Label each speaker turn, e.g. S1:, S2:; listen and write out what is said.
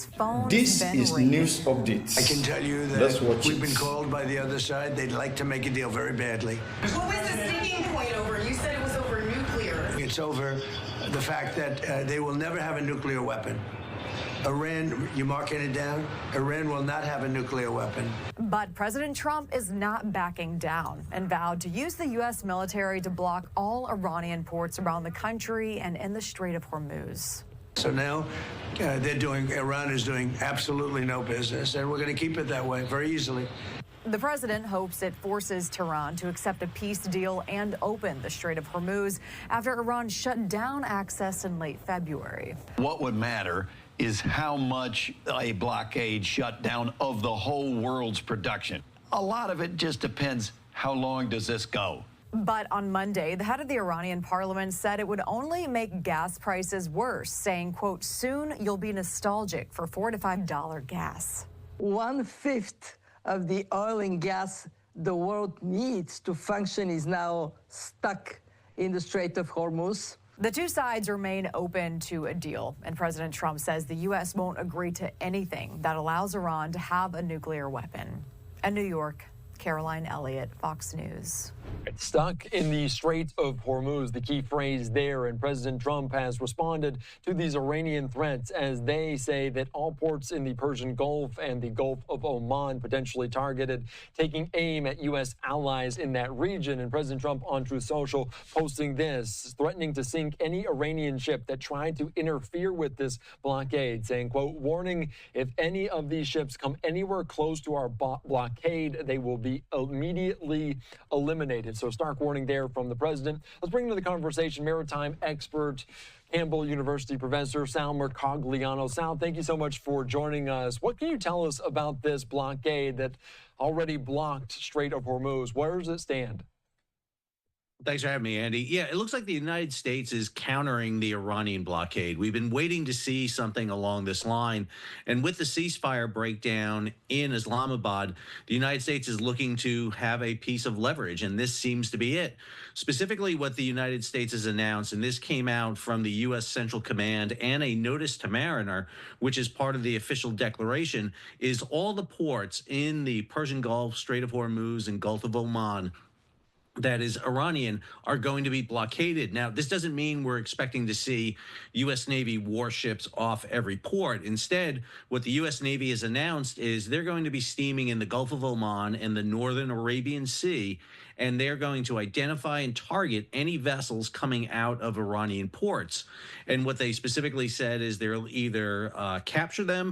S1: Phone's
S2: This
S1: been
S2: is
S1: ringing.
S2: news updates.
S3: I can tell you
S2: Let's
S3: that
S2: watch
S3: we've
S2: it.
S3: been called by the other side. They'd like to make a deal very badly.
S4: What was the sticking point over? You said it was over nuclear.
S3: It's over the fact that they will never have a nuclear weapon. Iran, you marking it down? Iran will not have a nuclear weapon.
S1: But President Trump is not backing down and vowed to use the U.S. military to block all Iranian ports around the country and in the Strait of Hormuz.
S3: So now Iran is doing absolutely no business, and we're going to keep it that way very easily.
S1: The president hopes it forces Tehran to accept a peace deal and open the Strait of Hormuz after Iran shut down access in late February.
S5: What would matter is how much a blockade shut down of the whole world's production. A lot of it just depends how long does this go.
S1: But on Monday, the head of the Iranian parliament said it would only make gas prices worse, saying, quote, soon you'll be nostalgic for $4 to $5 gas.
S6: 1/5 of the oil and gas the world needs to function is now stuck in the Strait of Hormuz.
S1: The two sides remain open to a deal, and President Trump says the U.S. won't agree to anything that allows Iran to have a nuclear weapon. In New York, Caroline Elliott, Fox News.
S7: Stuck in the Strait of Hormuz, the key phrase there, and President Trump has responded to these Iranian threats as they say that all ports in the Persian Gulf and the Gulf of Oman potentially targeted, taking aim at U.S. allies in that region. And President Trump on Truth Social posting this, threatening to sink any Iranian ship that tried to interfere with this blockade, saying, quote, warning, if any of these ships come anywhere close to our blockade, they will be immediately eliminated. So stark warning there from the president. Let's bring into the conversation maritime expert, Campbell University professor Sal Mercogliano. Sal, thank you so much for joining us. What can you tell us about this blockade that already blocked Strait of Hormuz? Where does it stand?
S8: Thanks for having me, Andy. Yeah, it looks like the United States is countering the Iranian blockade. We've been waiting to see something along this line. And with the ceasefire breakdown in Islamabad, the United States is looking to have a piece of leverage, and this seems to be it. Specifically, what the United States has announced, and this came out from the U.S. Central Command and a notice to mariner, which is part of the official declaration, is all the ports in the Persian Gulf, Strait of Hormuz, and Gulf of Oman that is Iranian are going to be blockaded. Now, this doesn't mean we're expecting to see U.S. Navy warships off every port. Instead, what the U.S. Navy has announced is they're going to be steaming in the Gulf of Oman and the Northern Arabian Sea, and they're going to identify and target any vessels coming out of Iranian ports. And what they specifically said is they'll either capture them